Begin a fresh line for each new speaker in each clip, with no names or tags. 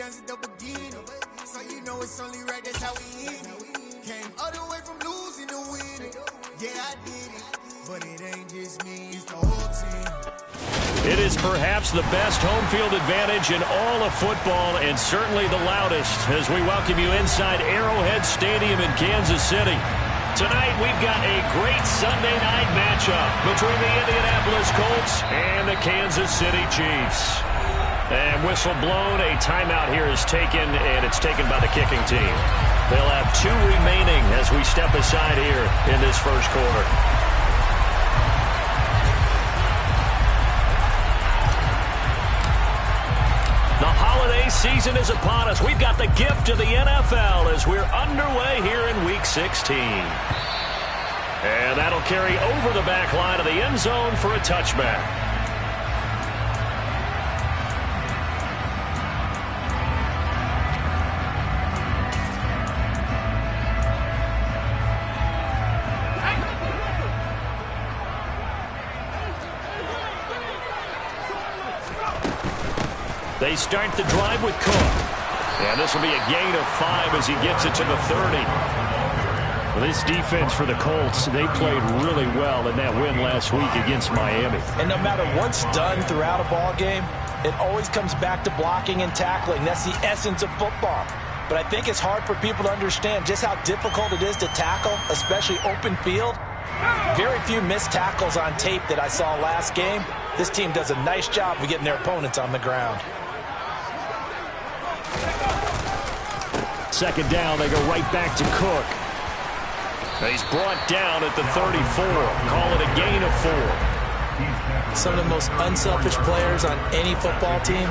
dance at the beginning. So you know it's only right, that's how we end it. Came all the way from losing to winning. Yeah, I did it, but it ain't just me, it's the whole team.
It is perhaps the best home field advantage in all of football, and certainly the loudest, as we welcome you inside Arrowhead Stadium in Kansas City. Tonight, we've got a great Sunday night matchup between the Indianapolis Colts and the Kansas City Chiefs. And whistle blown, a timeout here is taken, and it's taken by the kicking team. They'll have 2 remaining as we step aside here in this first quarter. The holiday season is upon us. We've got the gift of the NFL as we're underway here in Week 16. And that'll carry over the back line of the end zone for a touchback. They start the drive with Cook. And this will be a gain of 5 as he gets it to the 30. Well, this defense for the Colts, they played really well in that win last week against Miami.
And no matter what's done throughout a ball game, it always comes back to blocking and tackling. That's the essence of football. But I think it's hard for people to understand just how difficult it is to tackle, especially open field. Very few missed tackles on tape that I saw last game. This team does a nice job of getting their opponents on the ground.
Second down, they go right back to Cook. He's brought down at the 34. Call it a gain of 4.
Some of the most unselfish players on any football team,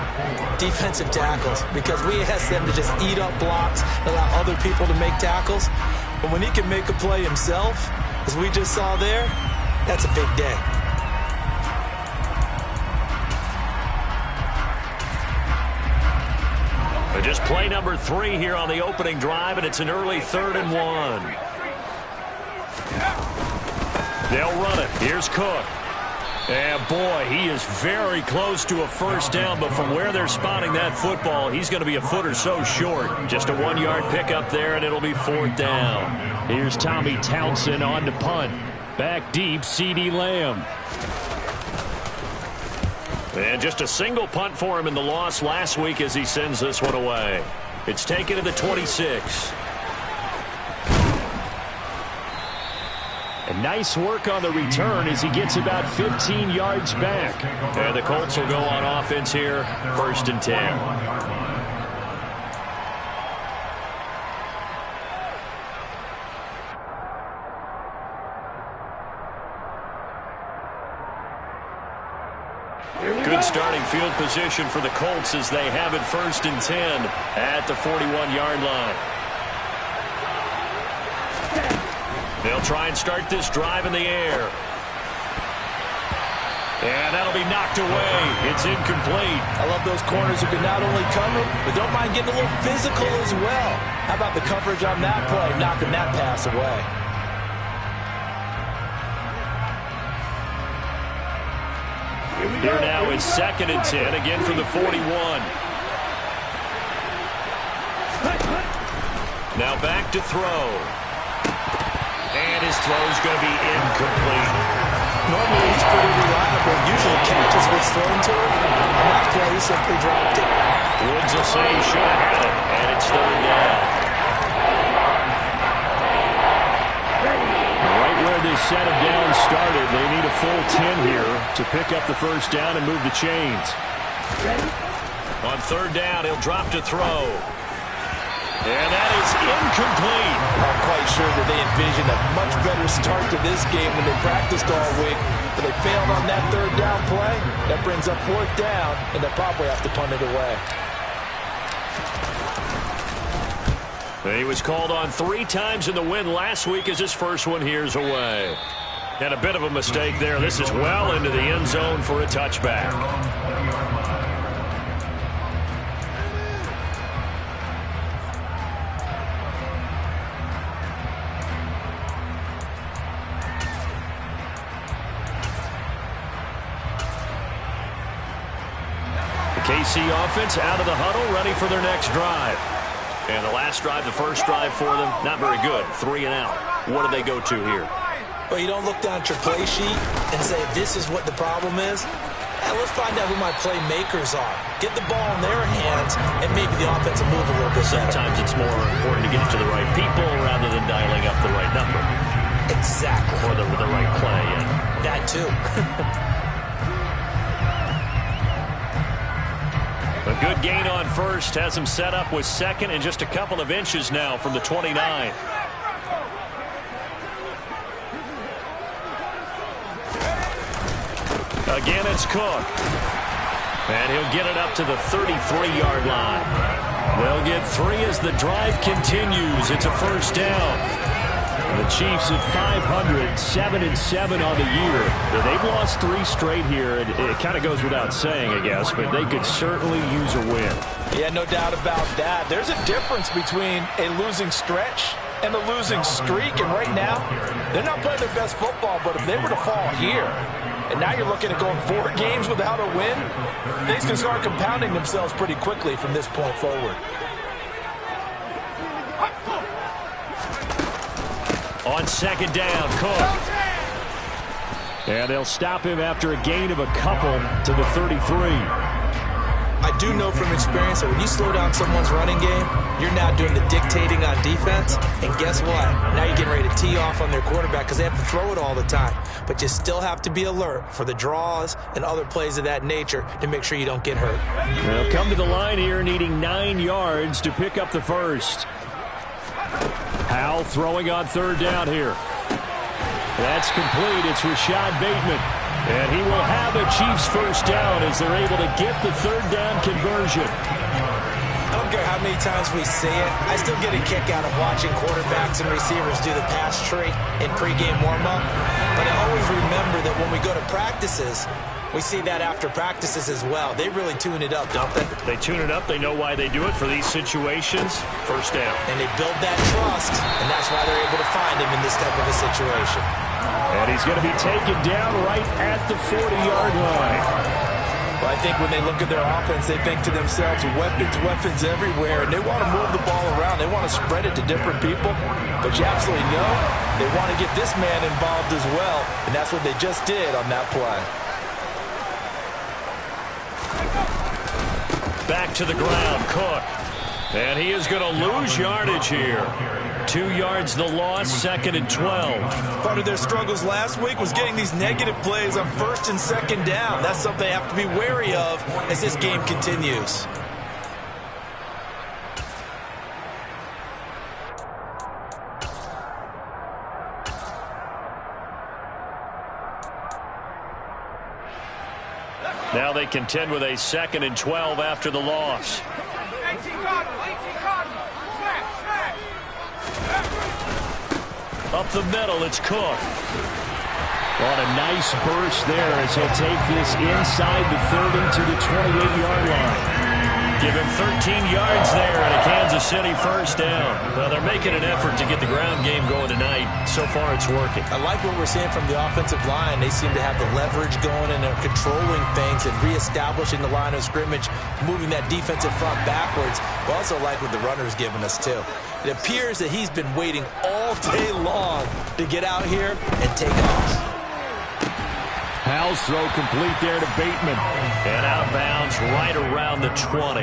defensive tackles, because we ask them to just eat up blocks, allow other people to make tackles. But when he can make a play himself, as we just saw there, that's a big day.
Just play number 3 here on the opening drive, and it's an early 3rd and 1. They'll run it. Here's Cook. And, boy, he is very close to a first down, but from where they're spotting that football, he's going to be a foot or so short. Just a 1-yard pickup there, and it'll be 4th down. Here's Tommy Townsend on to punt. Back deep, CeeDee Lamb. And just a single punt for him in the loss last week as he sends this one away. It's taken to the 26. And nice work on the return as he gets about 15 yards back. And the Colts will go on offense here, 1st and 10. Good starting field position for the Colts as they have it 1st and 10 at the 41-yard line. They'll try and start this drive in the air. And that'll be knocked away. It's incomplete.
I love those corners who can not only cover, but don't mind getting a little physical as well. How about the coverage on that play, knocking that pass away?
Here now is 2nd and 10, again from the 41. Now back to throw. And his throw's going to be incomplete.
Normally he's pretty reliable. Usually catches what's thrown to him. On that play, he simply dropped it.
Woods will say he should have had it, and it's 3rd down. Where this set of downs started, they need a full 10 here to pick up the first down and move the chains. On 3rd down, he'll drop to throw. And that is incomplete.
I'm quite sure that they envisioned a much better start to this game when they practiced all week. But they failed on that 3rd down play. That brings up 4th down, and they'll probably have to punt it away.
He was called on 3 times in the win last week as his first one here's away. And a bit of a mistake there. This is well into the end zone for a touchback. KC offense out of the huddle, ready for their next drive. And the last drive, the first drive for them, not very good. 3 and out. What do they go to here?
Well, you don't look down at your play sheet and say, this is what the problem is. Let's find out who my playmakers are. Get the ball in their hands and maybe the offense will move a little bit better.
Sometimes it's more important to get it to the right people rather than dialing up the right number.
Exactly.
Or the right play. Yeah.
That too.
A good gain on first has him set up with second and just a couple of inches now from the 29. Again, it's Cook. And he'll get it up to the 33-yard line. They'll get 3 as the drive continues. It's a first down. The Chiefs at 500, 7-7 on the year. They've lost 3 straight here. It kind of goes without saying, I guess, but they could certainly use a win.
Yeah, no doubt about that. There's a difference between a losing stretch and a losing streak, and right now, they're not playing their best football, but if they were to fall here, and now you're looking at going 4 games without a win, things can start compounding themselves pretty quickly from this point forward.
On second down, Cook. And they'll stop him after a gain of a couple to the 33.
I do know from experience that when you slow down someone's running game, you're now doing the dictating on defense. And guess what? Now you're getting ready to tee off on their quarterback because they have to throw it all the time. But you still have to be alert for the draws and other plays of that nature to make sure you don't get hurt.
They'll come to the line here needing 9 yards to pick up the first. Howell throwing on third down here. That's complete. It's Rashad Bateman. And he will have a Chiefs first down as they're able to get the third down conversion.
I don't care how many times we see it. I still get a kick out of watching quarterbacks and receivers do the pass tree in pregame warm-up. But I always remember that when we go to practices, we see that after practices as well. They really tune it up, don't they?
They tune it up. They know why they do it for these situations. First down.
And they build that trust, and that's why they're able to find him in this type of a situation.
And he's going to be taken down right at the 40-yard line.
Well, I think when they look at their offense, they think to themselves, weapons everywhere, and they want to move the ball around. They want to spread it to different people. But you absolutely know they want to get this man involved as well, and that's what they just did on that play.
Back to the ground, Cook. And he is going to lose yardage here. 2 yards the loss, 2nd and 12.
Part of their struggles last week was getting these negative plays on 1st and 2nd down. That's something they have to be wary of as this game continues.
Now they contend with a 2nd and 12 after the loss. Up the middle, it's Cook. On a nice burst there as he'll take this inside the 30 to the 28-yard line. Give him 13 yards there and a Kansas City first down. Well, they're making an effort to get the ground game going tonight. So far, it's working.
I like what we're seeing from the offensive line. They seem to have the leverage going and they're controlling things and reestablishing the line of scrimmage, moving that defensive front backwards. But also like what the runner's giving us, too. It appears that he's been waiting all day long to get out here and take off.
Howell's throw complete there to Bateman. And out of bounds right around the 20.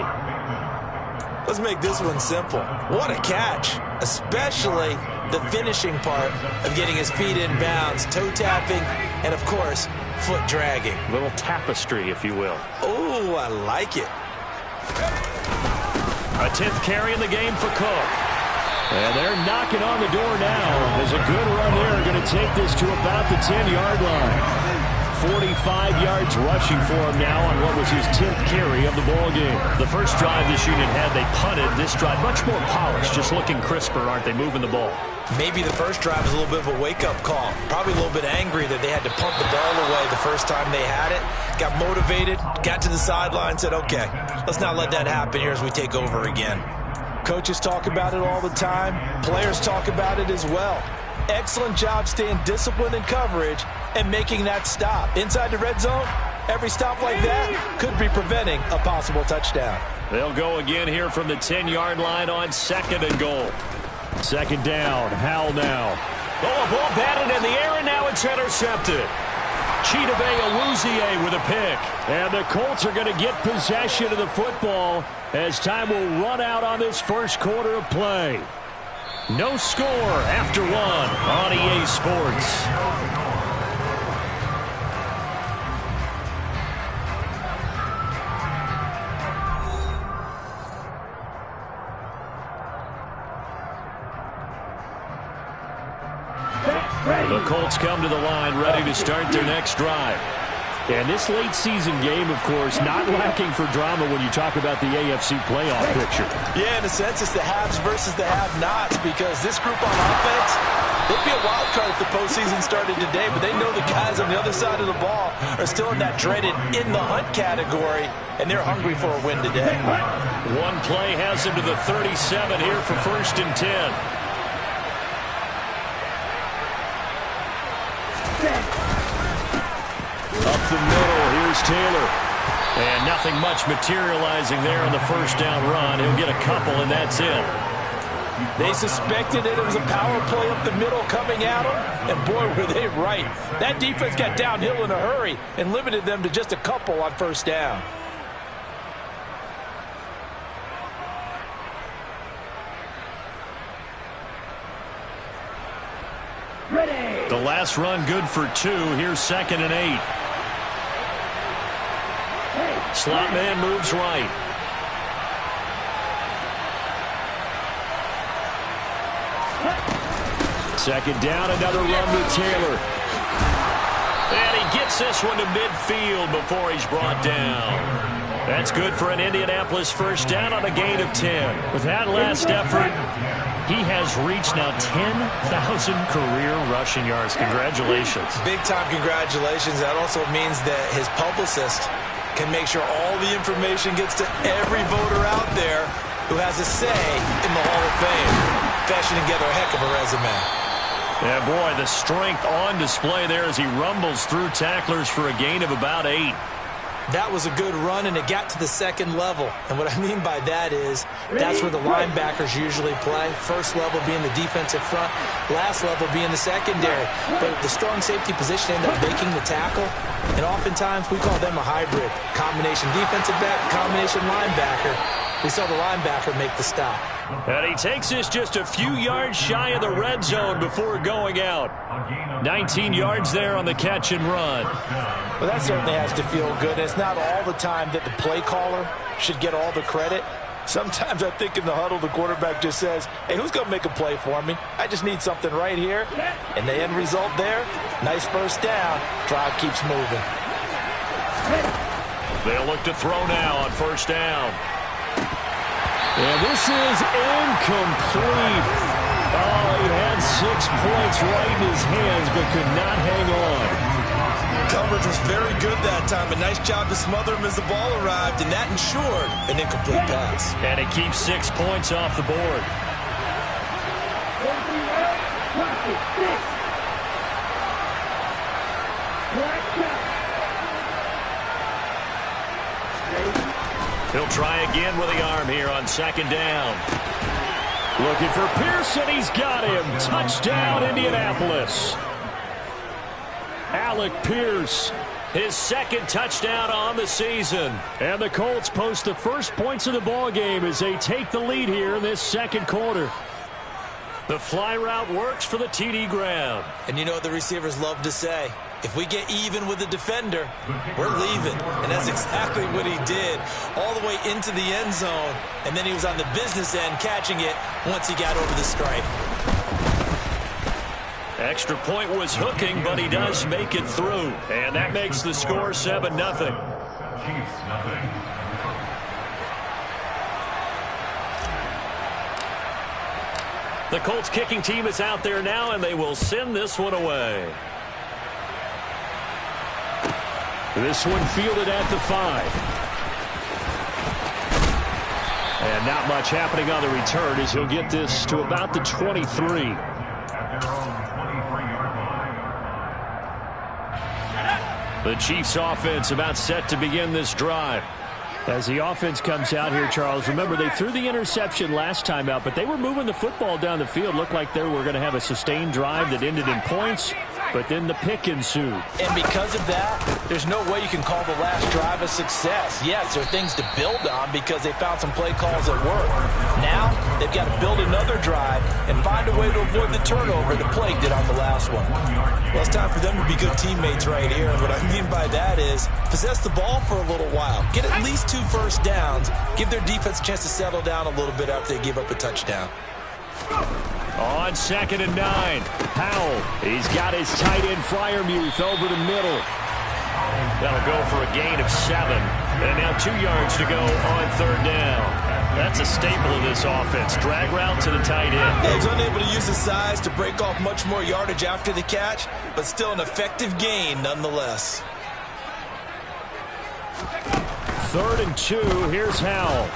Let's make this one simple. What a catch, especially the finishing part of getting his feet in bounds, toe tapping, and, of course, foot dragging.
A little tapestry, if you will.
Oh, I like it.
A 10th carry in the game for Cook. And they're knocking on the door now. There's a good run there. Going to take this to about the 10-yard line. 45 yards rushing for him now on what was his 10th carry of the ball game. The first drive this unit had, they punted. This drive, much more polished, just looking crisper, aren't they, moving the ball?
Maybe the first drive was a little bit of a wake-up call. Probably a little bit angry that they had to punt the ball away the first time they had it. Got motivated, got to the sideline, said, okay, let's not let that happen here as we take over again. Coaches talk about it all the time. Players talk about it as well. Excellent job staying disciplined in coverage and making that stop. Inside the red zone, Every stop like that could be preventing a possible touchdown.
They'll go again here from the 10-yard line on 2nd and goal. 2nd down. Howell now. Oh, a ball batted in the air, and now it's intercepted. Chidobe Awuzie with a pick. And the Colts are going to get possession of the football as time will run out on this first quarter of play. No score after 1 on EA Sports. The Colts come to the line ready to start their next drive. And this late season game, of course, not lacking for drama when you talk about the AFC playoff picture.
Yeah, in a sense, it's the haves versus the have-nots, because this group on offense, they'd be a wild card if the postseason started today, but they know the guys on the other side of the ball are still in that dreaded in-the-hunt category, and they're hungry for a win today.
One play has them to the 37 here for 1st and 10. Up the middle, here's Taylor. And nothing much materializing there on the first down run. He'll get a couple, and that's it.
They suspected it was a power play up the middle coming at them, and boy, were they right. That defense got downhill in a hurry and limited them to just a couple on first down.
The last run good for 2. Here's 2nd and 8. Slot man moves right. Second down, another run with Taylor. And he gets this one to midfield before he's brought down. That's good for an Indianapolis first down on a gain of 10. With that last effort, he has reached now 10,000 career rushing yards. Congratulations.
Big-time congratulations. That also means that his publicist can make sure all the information gets to every voter out there who has a say in the Hall of Fame. Fashioning together a heck of a resume.
Yeah, boy, the strength on display there as he rumbles through tacklers for a gain of about 8.
That was a good run, and it got to the second level. And what I mean by that is that's where the linebackers usually play. First level being the defensive front, last level being the secondary. But the strong safety position ended up making the tackle, and oftentimes we call them a hybrid. Combination defensive back, combination linebacker. We saw the linebacker make the stop.
And he takes this just a few yards shy of the red zone before going out. 19 yards there on the catch and run.
Well, that certainly has to feel good. It's not all the time that the play caller should get all the credit. Sometimes I think in the huddle, the quarterback just says, hey, who's going to make a play for me? I just need something right here. And the end result there, nice first down. Drive keeps moving.
They'll look to throw now on first down. And this is incomplete. Oh, he had 6 points right in his hands, but could not hang on.
Coverage was very good that time. A nice job to smother him as the ball arrived, and that ensured an incomplete pass.
And it keeps 6 points off the board. He'll try again with the arm here on second down. Looking for Pearson. He's got him. Touchdown, Indianapolis. Alec Pierce, his second touchdown on the season. And the Colts post the first points of the ball game as they take the lead here in this second quarter. The fly route works for the TD grab.
And you know what the receivers love to say? If we get even with the defender, we're leaving. And that's exactly what he did, all the way into the end zone. And then he was on the business end catching it once he got over the stripe.
Extra point was hooking, but he does make it through. And that makes the score 7-0. The Colts kicking team is out there now, and they will send this one away. This one fielded at the 5. And not much happening on the return as he'll get this to about the 23. The Chiefs offense about set to begin this drive.
As the offense comes out here, Charles, remember they threw the interception last time out, but they were moving the football down the field. Looked like they were going to have a sustained drive that ended in points, but then the pick ensued.
And because of that, there's no way you can call the last drive a success. Yes, there are things to build on because they found some play calls that work. Now, they've got to build another drive and find a way to avoid the turnover the Plague did on the last one.
Well, it's time for them to be good teammates right here. And what I mean by that is possess the ball for a little while. Get at least 2 first downs. Give their defense a chance to settle down a little bit after they give up a touchdown.
On 2nd and 9, Powell. He's got his tight end Freiermuth over the middle. That'll go for a gain of 7. And now 2 yards to go on 3rd down. That's a staple of this offense. Drag route to the tight end.
Yeah, he's unable to use his size to break off much more yardage after the catch, but still an effective gain nonetheless.
3rd and 2. Here's Howell.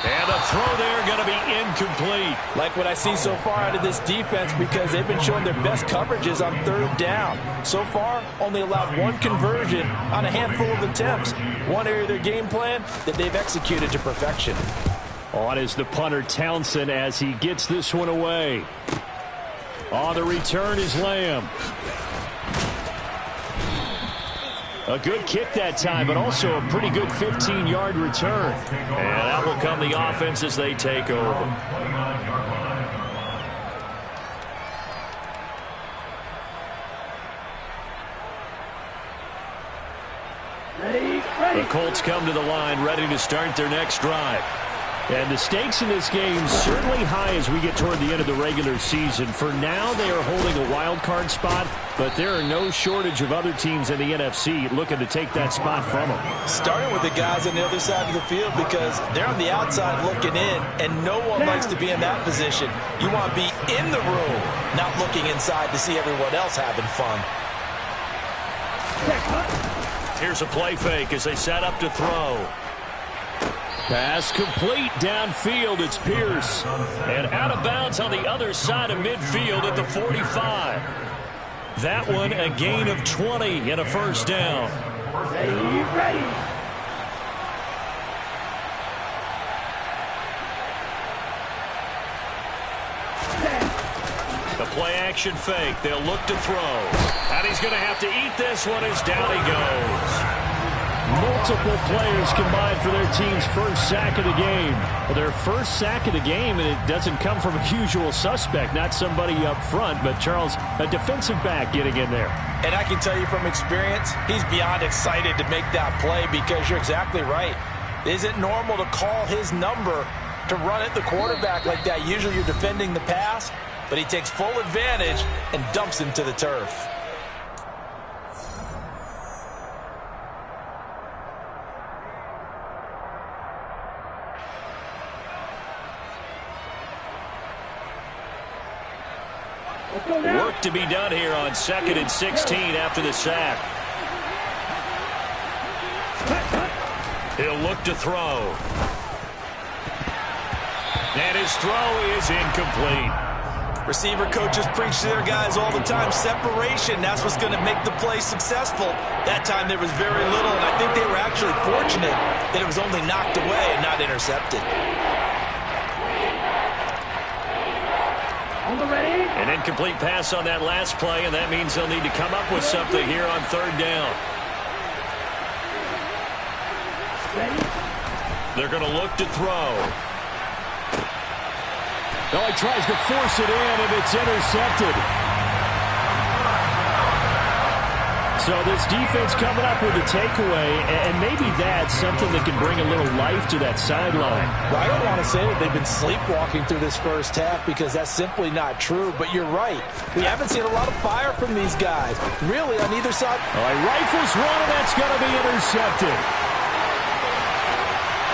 And the throw there going to be incomplete.
Like what I see so far out of this defense because they've been showing their best coverages on 3rd down. So far, only allowed 1 conversion on a handful of attempts. One area of their game plan that they've executed to perfection.
On is the punter Townsend as he gets this one away. On the return is Lamb. A good kick that time, but also a pretty good 15-yard return. And that will come the offense as they take over. The Colts come to the line ready to start their next drive. And the stakes in this game certainly high as we get toward the end of the regular season. For now, they are holding a wild card spot, but there are no shortage of other teams in the NFC looking to take that spot from them.
Starting with the guys on the other side of the field because they're on the outside looking in, and no one likes to be in that position. You want to be in the room, not looking inside to see everyone else having fun.
Here's a play fake as they set up to throw. Pass complete downfield. It's Pierce. And out of bounds on the other side of midfield at the 45. That one a gain of 20 and a first down.
Ready.
The play action fake. They'll look to throw. And he's going to have to eat this one as down he goes. Multiple players combined for their team's first sack of the game. Well, their first sack of the game, and it doesn't come from a usual suspect, not somebody up front, but Charles, a defensive back getting in there.
And I can tell you from experience, he's beyond excited to make that play because you're exactly right. Is it normal to call his number to run at the quarterback like that? Usually you're defending the pass, but he takes full advantage and dumps him to the turf.
Work to be done here on 2nd and 16 after the sack. He'll look to throw. And his throw is incomplete.
Receiver coaches preach to their guys all the time. Separation, that's what's going to make the play successful. That time there was very little, and I think they were actually fortunate that it was only knocked away and not intercepted.
An incomplete pass on that last play, and that means they'll need to come up with something here on 3rd down. They're going to look to throw. Oh, he tries to force it in, and it's intercepted. So this defense coming up with a takeaway, and maybe that's something that can bring a little life to that sideline.
Well, I don't want to say that they've been sleepwalking through this first half because that's simply not true, but you're right. We haven't seen a lot of fire from these guys, really, on either side.
All right, rifles one, and that's going to be intercepted.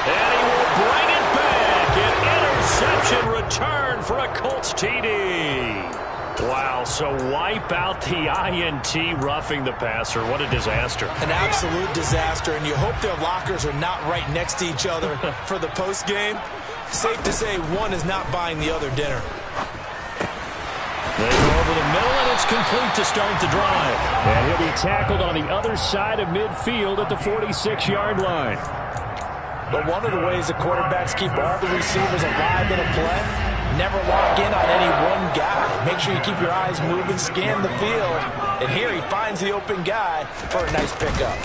And he will bring it back. An interception return for a Colts TD. Wow, so wipe out the INT roughing the passer. What a disaster.
An absolute disaster, and you hope their lockers are not right next to each other for the postgame. Safe to say one is not buying the other dinner.
They go over the middle, and It's complete to start the drive.
And he'll be tackled on the other side of midfield at the 46-yard line.
But one of the ways the quarterbacks keep all the receivers alive in a play, never lock in on any one guy. Make sure you keep your eyes moving, scan the field. And here he finds the open guy for a nice pickup.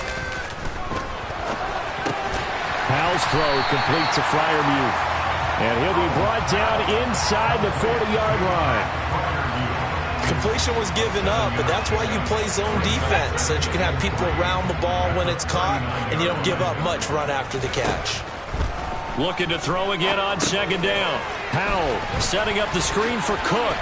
Powell's throw complete to Freiermuth. And he'll be brought down inside the 40-yard line.
Completion was given up, but that's why you play zone defense, so that you can have people around the ball when it's caught, and you don't give up much run after the catch.
Looking to throw again on second down. Powell setting up the screen for Cook.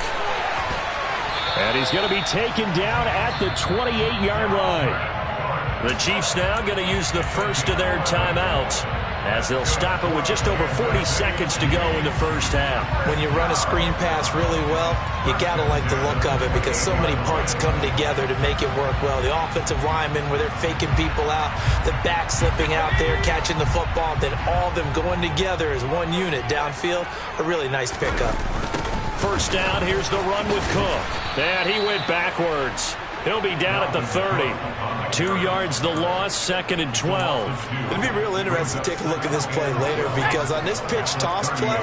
And he's going to be taken down at the 28-yard line. The Chiefs now going to use the first of their timeouts as they'll stop it with just over 40 seconds to go in the first half.
When you run a screen pass really well, you got to like the look of it because so many parts come together to make it work well. The offensive linemen where they're faking people out, the back slipping out there, catching the football, then all of them going together as one unit downfield. A really nice pickup.
First down, here's the run with Cook. And he went backwards. He'll be down at the 30. 2 yards the loss, 2nd and 12.
It'll be real interesting to take a look at this play later because on this pitch toss play,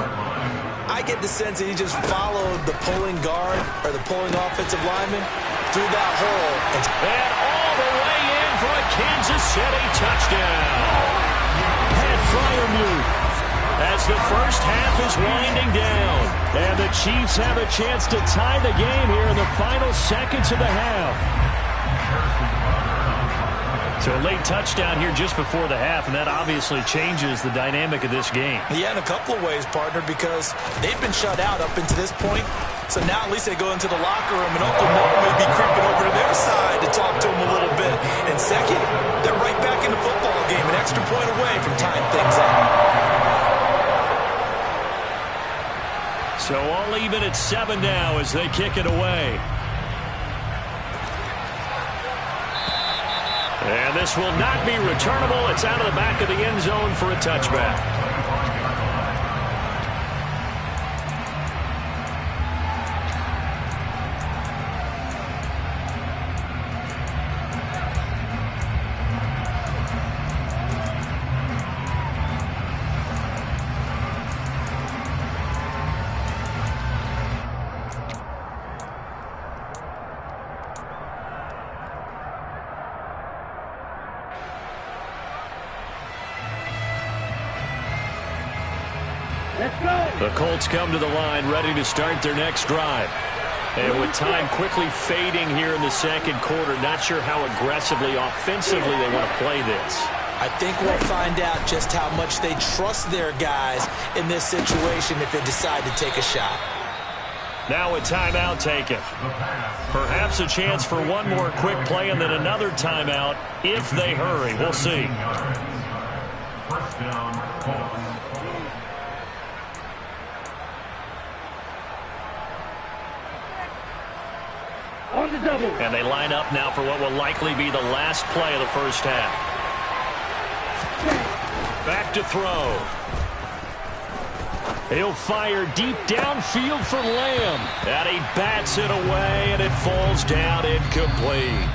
I get the sense that he just followed the pulling guard or the pulling offensive lineman through that hole.
And all the way in for a Kansas City touchdown. Pat Freiermuth as the first half is winding down. And the Chiefs have a chance to tie the game here in the final seconds of the half. So a late touchdown here just before the half, and that obviously changes the dynamic of this game.
Yeah, in a couple of ways, partner, because they've been shut out up until this point. So now at least they go into the locker room, and Uncle Mo may be creeping over to their side to talk to them a little bit. And second, they're right back in the football game, an extra point away from tying things up.
So all even at 7 now as they kick it away. And this will not be returnable. It's out of the back of the end zone for a touchback. The Colts come to the line ready to start their next drive. And with time quickly fading here in the second quarter, not sure how aggressively, offensively they want to play this.
I think we'll find out just how much they trust their guys in this situation if they decide to take a shot.
Now a timeout taken. Perhaps a chance for one more quick play and then another timeout if they hurry. We'll see.
On the double.
And they line up now for what will likely be the last play of the first half. Back to throw. He'll fire deep downfield for Lamb. And he bats it away, and it falls down incomplete.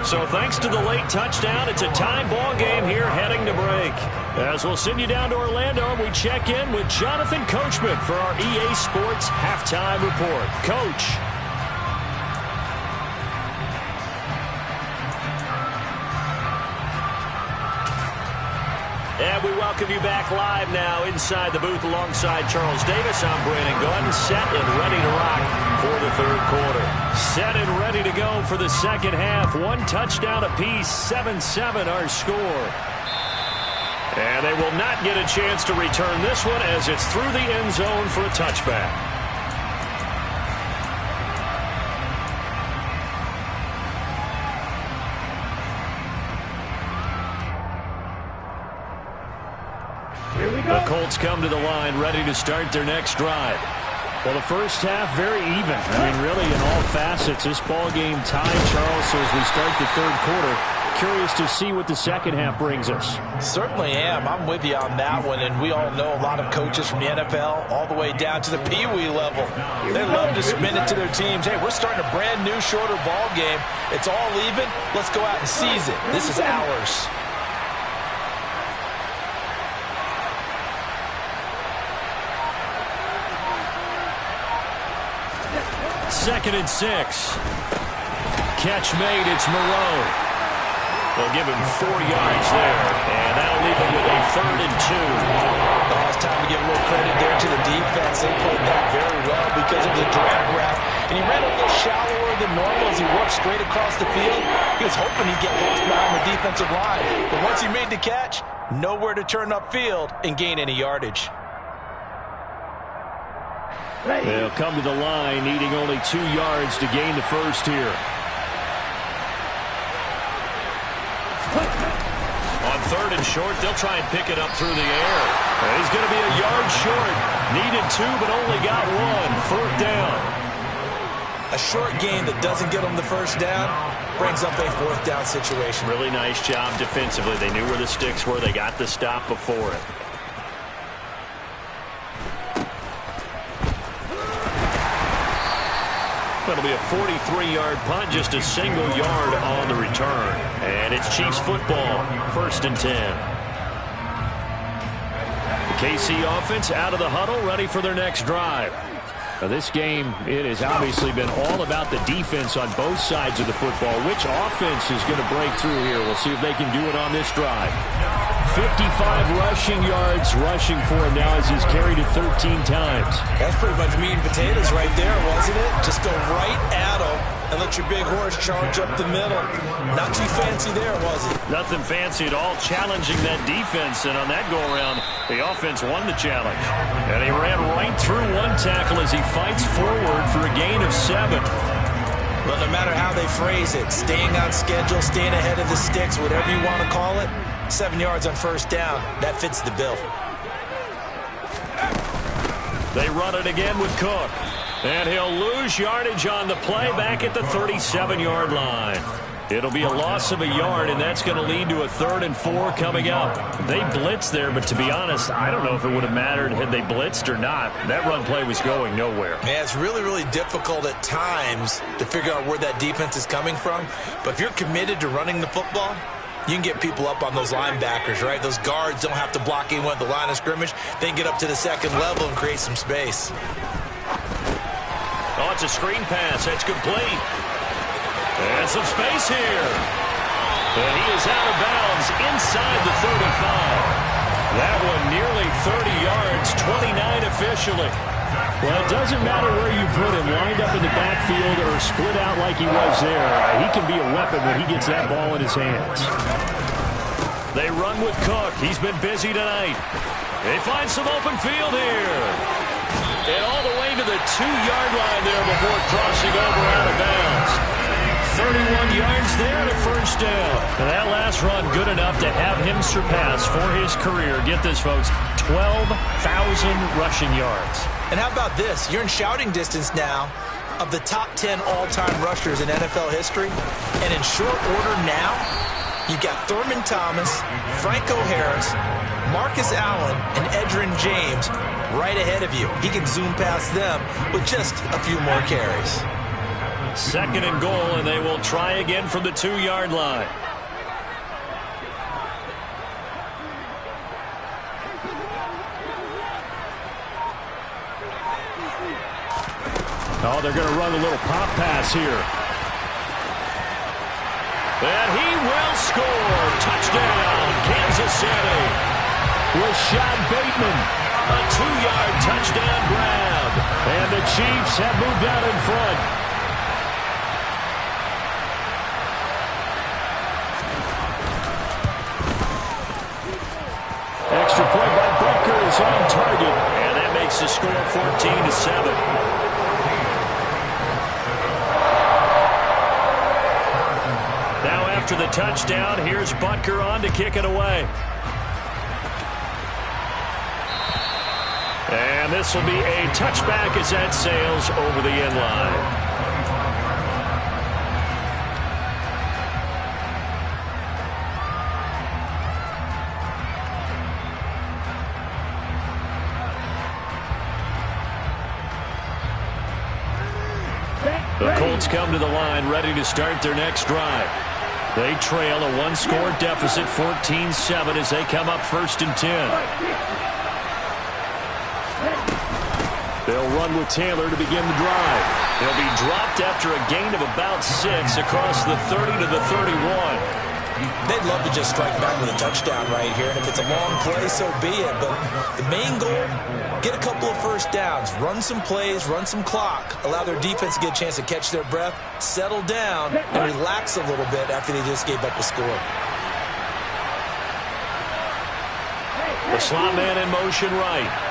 So thanks to the late touchdown, it's a tie ball game here heading to break. As we'll send you down to Orlando, and we check in with Jonathan Coachman for our EA Sports Halftime Report. Coach. And we welcome you back live now inside the booth alongside Charles Davis. I'm Brandon Gunn, set and ready to rock for the third quarter. Set and ready to go for the second half. One touchdown apiece, 7-7 our score. And they will not get a chance to return this one as it's through the end zone for a touchback. The Colts come to the line ready to start their next drive.
Well, the first half, very even. I mean, really, in all facets, this ball game tied, Charles. So as we start the third quarter, curious to see what the second half brings us.
Certainly am. I'm with you on that one, and we all know a lot of coaches from the NFL all the way down to the Pee-wee level. They love to spin it to their teams. Hey, we're starting a brand new, shorter ball game. It's all even. Let's go out and seize it. This is ours.
Second and 6. Catch made. It's Moreau. They'll give him 4 yards there, and that'll leave him with a 3rd and 2.
Oh, it's time to give a little credit there to the defense. They played that very well because of the drag route. And he ran a little shallower than normal as he worked straight across the field. He was hoping he'd get lost behind the defensive line. But once he made the catch, nowhere to turn upfield and gain any yardage.
They'll come to the line, needing only 2 yards to gain the first here.
On 3rd and short, they'll try and pick it up through the air. He's going to be a yard short. Needed 2, but only got 1. 4th down.
A short gain that doesn't get them the first down brings up a 4th down situation.
Really nice job defensively. They knew where the sticks were. They got the stop before it. It'll be a 43-yard punt, just a single yard on the return. And it's Chiefs football, 1st and 10. The KC offense out of the huddle, ready for their next drive. Now this game, it has obviously been all about the defense on both sides of the football. Which offense is going to break through here? We'll see if they can do it on this drive. 55 rushing yards rushing for him now as he's carried it 13 times.
That's pretty much meat and potatoes right there, wasn't it? Just go right at him and let your big horse charge up the middle. Not too fancy there, was it?
Nothing fancy at all, challenging that defense. And on that go-around, the offense won the challenge. And he ran right through one tackle as he fights forward for a gain of 7.
Well, no matter how they phrase it, staying on schedule, staying ahead of the sticks, whatever you want to call it, 7 yards on 1st down. That fits the bill.
They run it again with Cook. And he'll lose yardage on the play back at the 37-yard line. It'll be a loss of a yard, and that's going to lead to a 3rd and 4 coming up. They blitzed there, but to be honest, I don't know if it would have mattered had they blitzed or not. That run play was going nowhere.
Yeah, it's really, really difficult at times to figure out where that defense is coming from. But if you're committed to running the football, you can get people up on those linebackers, right? Those guards don't have to block anyone at the line of scrimmage. They can get up to the 2nd level and create some space.
Oh, it's a screen pass. That's complete. And some space here. And he is out of bounds inside the 35. That one nearly 30 yards, 29 officially.
Well, it doesn't matter where you put him, lined up in the backfield or split out like he was there. He can be a weapon when he gets that ball in his hands.
They run with Cook. He's been busy tonight. They find some open field here. And all the way to the 2-yard line there before crossing over out of bounds. 31 yards there and a 1st down. And that last run good enough to have him surpass for his career. Get this, folks, 12,000 rushing yards.
And how about this? You're in shouting distance now of the top 10 all-time rushers in NFL history. And in short order now, you've got Thurman Thomas, Franco Harris, Marcus Allen, and Edgerrin James right ahead of you. He can zoom past them with just a few more carries.
2nd and goal, and they will try again from the 2-yard line.
Oh, they're going to run a little pop pass here.
And he will score. Touchdown, Kansas City.
Rashad Bateman.
A 2-yard touchdown grab.
And the Chiefs have moved out in front. Extra point by Butker is on target.
And that makes the score 14-7. Now after the touchdown, here's Butker on to kick it away. And this will be a touchback as that sails over the end line. come to the line, ready to start their next drive. They trail a one-score deficit, 14-7, as they come up 1st and 10. They'll run with Taylor to begin the drive. They'll be dropped after a gain of about 6 across the 30 to the 31.
They'd love to just strike back with a touchdown right here, and if it's a long play, so be it. But the main goal, get a couple of first downs, run some plays, run some clock, allow their defense to get a chance to catch their breath, settle down, and relax a little bit after they just gave up a score.
The slot man in motion right.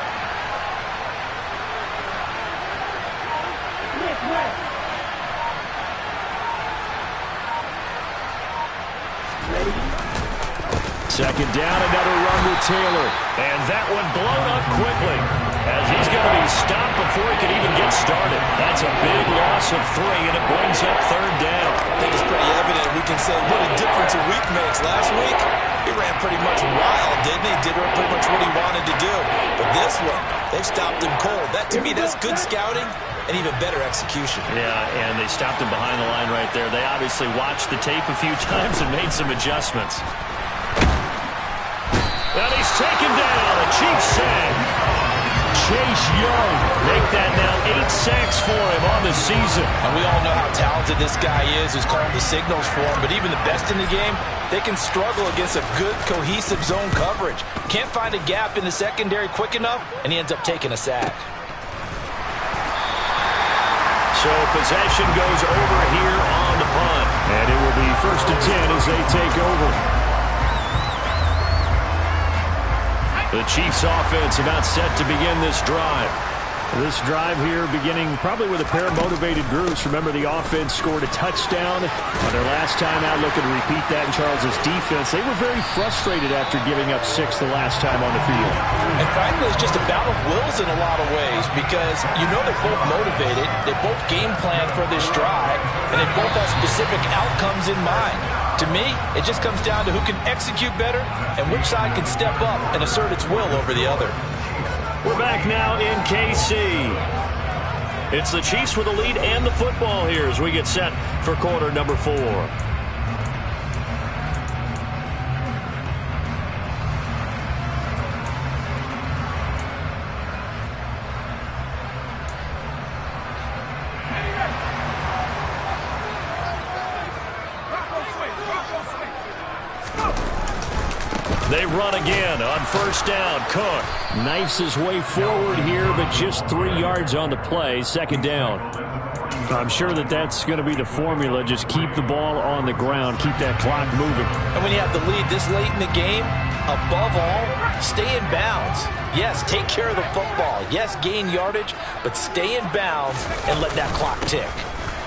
Second down, another run with Taylor. And that one blown up quickly as he's going to be stopped before he can even get started. That's a big loss of 3, and it brings up 3rd down.
I think it's pretty evident. We can say what a difference a week makes. Last week, he ran pretty much wild, didn't he? Did pretty much what he wanted to do. But this one, they've stopped him cold. That, to me, that's good scouting and even better execution.
Yeah, and they stopped him behind the line right there. They obviously watched the tape a few times and made some adjustments. And he's taken down. A Chiefs sack. Chase Young make that now 8 sacks for him on the season.
And we all know how talented this guy is who's calling the signals for him. But even the best in the game, they can struggle against a good, cohesive zone coverage. Can't find a gap in the secondary quick enough, and he ends up taking a sack.
So possession goes over here on the punt. And it will be 1st and 10 as they take over. The Chiefs offense about set to begin this drive. This drive here beginning probably with a pair of motivated groups. Remember, the offense scored a touchdown on their last time out. Looking to repeat that in Charles's defense. They were very frustrated after giving up 6 the last time on the field.
And frankly, it's just a battle of wills in a lot of ways because you know they're both motivated. They both game plan for this drive, and they both have specific outcomes in mind. To me, it just comes down to who can execute better and which side can step up and assert its will over the other.
We're back now in KC. It's the Chiefs with the lead and the football here as we get set for quarter number 4. They run again on 1st down. Cook knifes his way forward here, but just 3 yards on the play. 2nd down. I'm sure that's going to be the formula. Just keep the ball on the ground. Keep that clock moving.
And when you have the lead this late in the game, above all, stay in bounds. Yes, take care of the football. Yes, gain yardage, but stay in bounds and let that clock tick.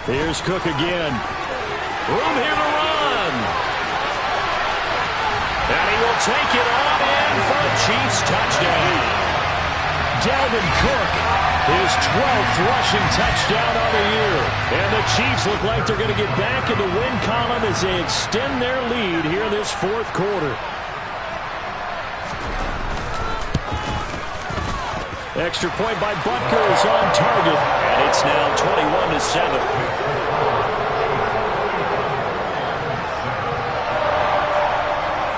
Here's Cook again. Room here to run. And he will take it on in for a Chiefs touchdown. Dalvin Cook, his 12th rushing touchdown on the year. And the Chiefs look like they're going to get back in the win column as they extend their lead here this 4th quarter. Extra point by Butker is on target. And it's now 21-7.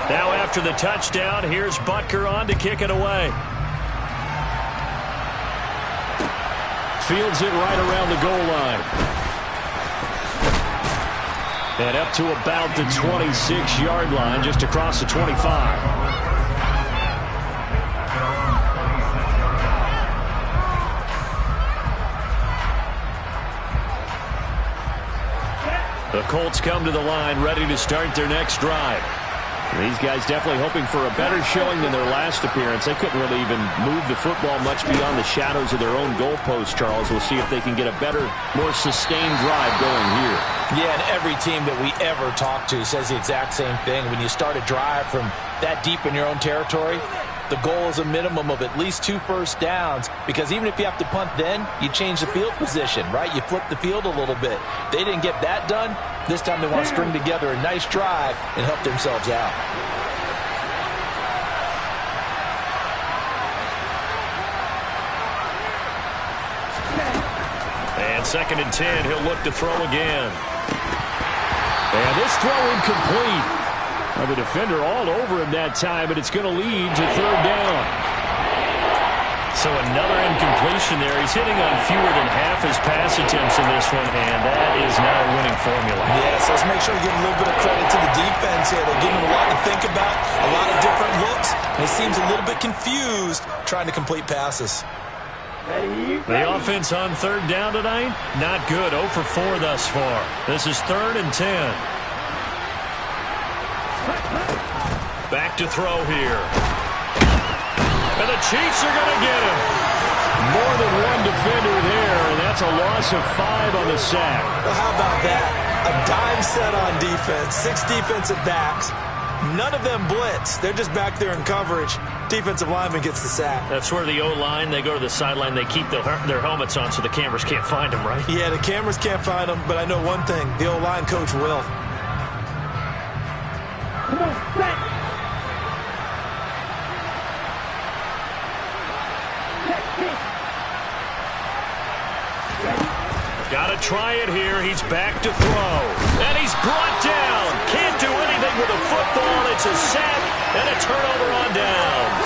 Now after the touchdown, here's Butker on to kick it away. Fields it right around the goal line. And up to about the 26-yard line, just across the 25. The Colts come to the line, ready to start their next drive. These guys definitely hoping for a better showing than their last appearance. They couldn't really even move the football much beyond the shadows of their own goalpost, Charles. We'll see if they can get a better, more sustained drive going here.
Yeah, and every team that we ever talk to says the exact same thing. When you start a drive from that deep in your own territory, the goal is a minimum of at least 2 first downs, because even if you have to punt then, you change the field position, right? You flip the field a little bit. They didn't get that done. This time they want to string together a nice drive and help themselves out.
2nd and 10. He'll look to throw again.
And this throw incomplete. Now the defender all over him that time, but it's going to lead to 3rd down. So another incompletion there. He's hitting on fewer than half his pass attempts in this one, and that is not a winning formula.
Yes, let's make sure we give a little bit of credit to the defense here. They're giving him a lot to think about, a lot of different looks, and he seems a little bit confused trying to complete passes.
The offense on 3rd down tonight, not good. 0 for 4 thus far. This is 3rd and 10. Back to throw here. And the Chiefs are going to get him.
More than one defender there, and that's a loss of 5 on the sack.
Well, how about that? A dime set on defense, 6 defensive backs. None of them blitz. They're just back there in coverage. Defensive lineman gets the sack.
That's where the O-line, they go to the sideline, they keep their helmets on so the cameras can't find them, right?
Yeah, the cameras can't find them, but I know one thing. The O-line coach will.
Come on, set.
Got to try it here. He's back to throw. And he's brought down. Can't do anything with the football. It's a sack and a turnover on downs.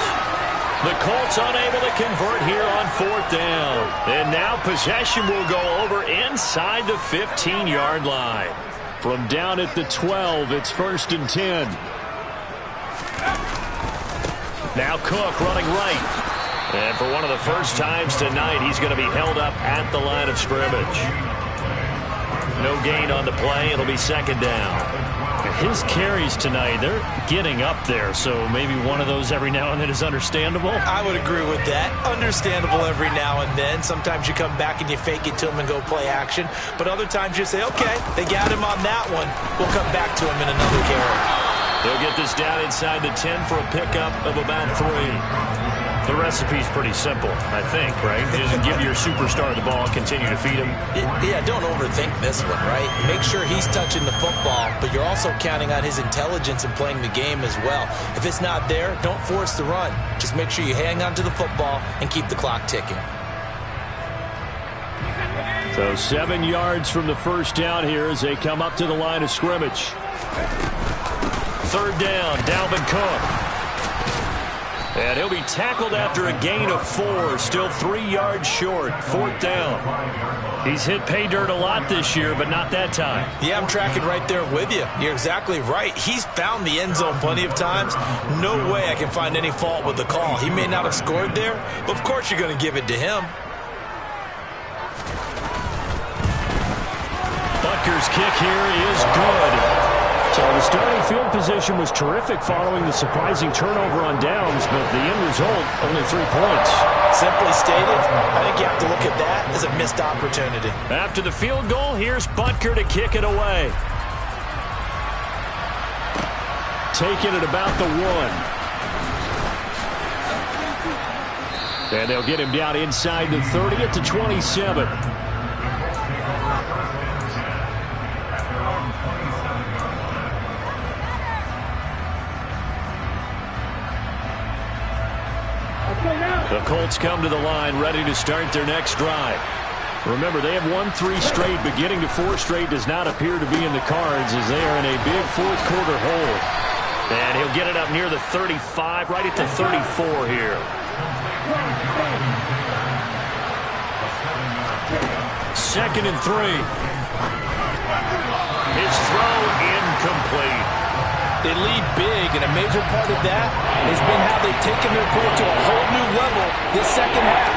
The Colts unable to convert here on 4th down. And now possession will go over inside the 15-yard line.
From down at the 12, it's 1st and 10.
Now Cook running right. And for one of the first times tonight, he's going to be held up at the line of scrimmage. No gain on the play. It'll be 2nd down.
His carries tonight, they're getting up there, so maybe one of those every now and then is understandable.
I would agree with that. Understandable every now and then. Sometimes you come back and you fake it to him and go play action. But other times you say, okay, they got him on that one. We'll come back to him in another carry.
They'll get this down inside the 10 for a pickup of about 3. The recipe's pretty simple, I think, right? Just give your superstar the ball, continue to feed him.
Yeah, don't overthink this one, right? Make sure he's touching the football, but you're also counting on his intelligence and playing the game as well. If it's not there, don't force the run. Just make sure you hang on to the football and keep the clock ticking.
So 7 yards from the first down here as they come up to the line of scrimmage.
3rd down, Dalvin Cook. And he'll be tackled after a gain of 4, still 3 yards short, 4th down. He's hit pay dirt a lot this year, but not that time.
Yeah, I'm tracking right there with you. You're exactly right. He's found the end zone plenty of times. No way I can find any fault with the call. He may not have scored there, but of course you're going to give it to him.
Butker's kick here is good.
So the starting field position was terrific following the surprising turnover on downs, but the end result, only 3 points.
Simply stated, I think you have to look at that as a missed opportunity.
After the field goal, here's Butker to kick it away.
Taking it about the 1. And they'll get him down inside the 30 at the 27.
The Colts come to the line ready to start their next drive.
Remember, they have won 3 straight, but getting to 4 straight does not appear to be in the cards as they are in a big 4th quarter hole.
And he'll get it up near the 35, right at the 34 here. 2nd and 3. His throw incomplete.
They lead big, and a major part of that has been how they've taken their play to a whole new level this second half.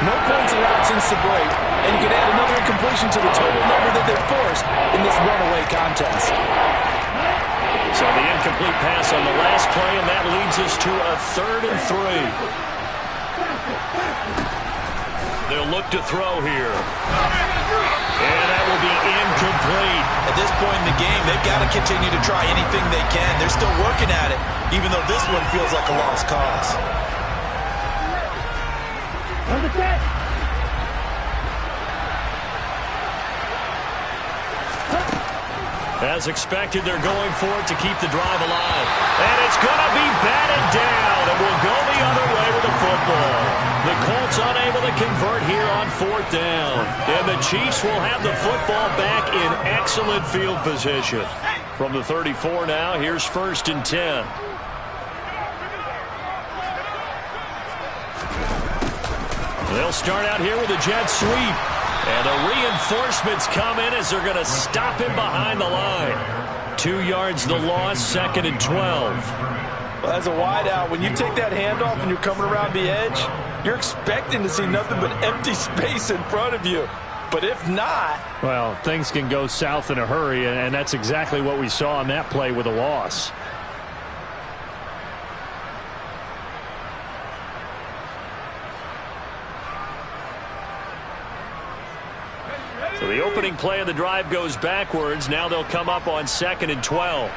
No points allowed since the break, and you can add another incompletion to the total number that they've forced in this runaway contest.
So the incomplete pass on the last play, and that leads us to a 3rd and 3. They'll look to throw here. And that will be incomplete.
At this point in the game, they've got to continue to try anything they can. They're still working at it, even though this one feels like a lost cause.
On the set.
As expected, they're going for it to keep the drive alive. And it's going to be batted down, and will go the other way with the football. The Colts unable to convert here on 4th down. And the Chiefs will have the football back in excellent field position. From the 34 now, here's 1st and 10. They'll start out here with a jet sweep. And the reinforcements come in as they're going to stop him behind the line. 2 yards the loss, 2nd and 12.
Well, as a wideout, when you take that handoff and you're coming around the edge, you're expecting to see nothing but empty space in front of you. But if not...
Well, things can go south in a hurry, and that's exactly what we saw on that play with a loss.
So the opening play of the drive goes backwards. Now they'll come up on 2nd and 12.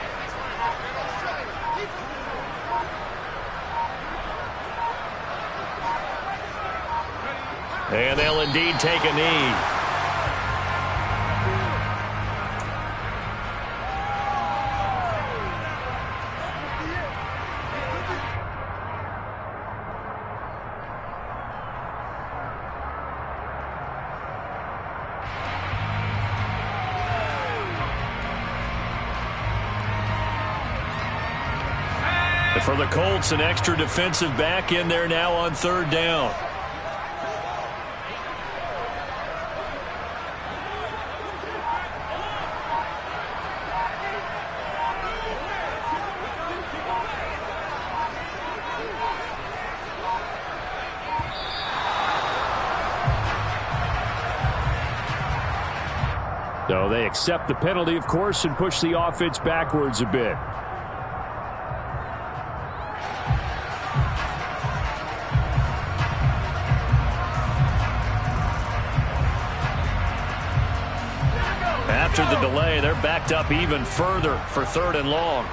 And they'll indeed take a knee. For the Colts, an extra defensive back in there now on 3rd down.
So they accept the penalty, of course, and push the offense backwards a bit.
After the delay, they're backed up even further for 3rd and long.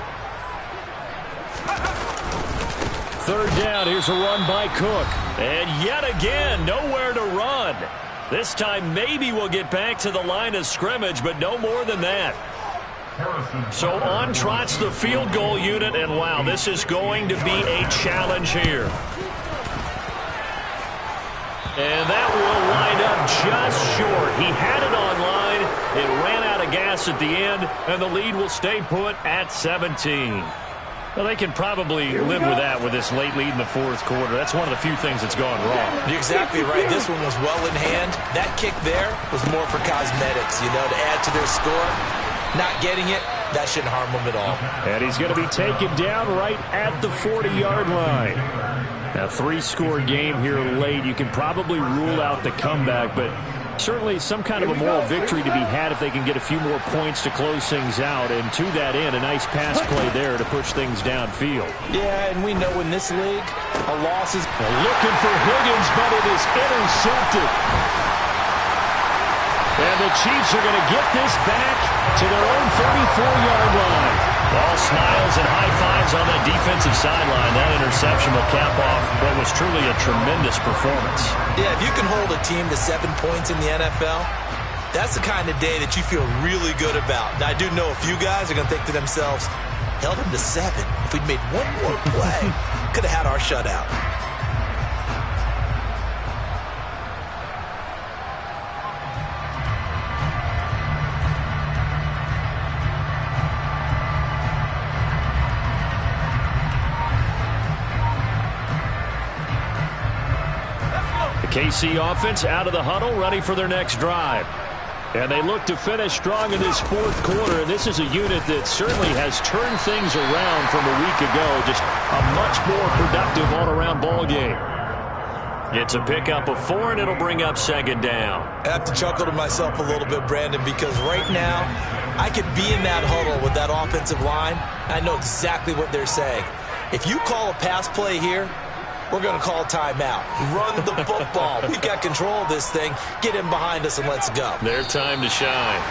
3rd down, here's a run by Cook. And yet again, nowhere to run. This time maybe we'll get back to the line of scrimmage, but no more than that. So on trots the field goal unit, and wow, this is going to be a challenge here. And that will wind up just short. He had it on line. It ran out of gas at the end, and the lead will stay put at 17. Well, they can probably live with that with this late lead in the 4th quarter. That's one of the few things that's gone wrong.
You're exactly right. This one was well in hand. That kick there was more for cosmetics, you know, to add to their score. Not getting it, that shouldn't harm them at all.
And he's going to be taken down right at the 40-yard line. A 3-score game here late. You can probably rule out the comeback, but certainly some kind of a moral victory to be had if they can get a few more points to close things out. And to that end, a nice pass play there to push things downfield.
Yeah, and we know in this league, a loss is...
Looking for Higgins, but it is intercepted. And the Chiefs are going to get this back to their own 34-yard line.
All smiles and high fives on that defensive sideline. That interception will cap off what was truly a tremendous performance.
Yeah, if you can hold a team to 7 points in the NFL, that's the kind of day that you feel really good about. Now, I do know a few guys are going to think to themselves, held them to 7. If we'd made one more play, could have had our shutout.
KC offense out of the huddle, ready for their next drive. And they look to finish strong in this 4th quarter. And this is a unit that certainly has turned things around from a week ago. Just a much more productive all-around ball game. It's a pickup of 4, and it'll bring up 2nd down.
I have to chuckle to myself a little bit, Brandon, because right now I could be in that huddle with that offensive line. I know exactly what they're saying. If you call a pass play here, we're going to call timeout. Run the football. We got control of this thing. Get him behind us and let's go.
Their time to shine.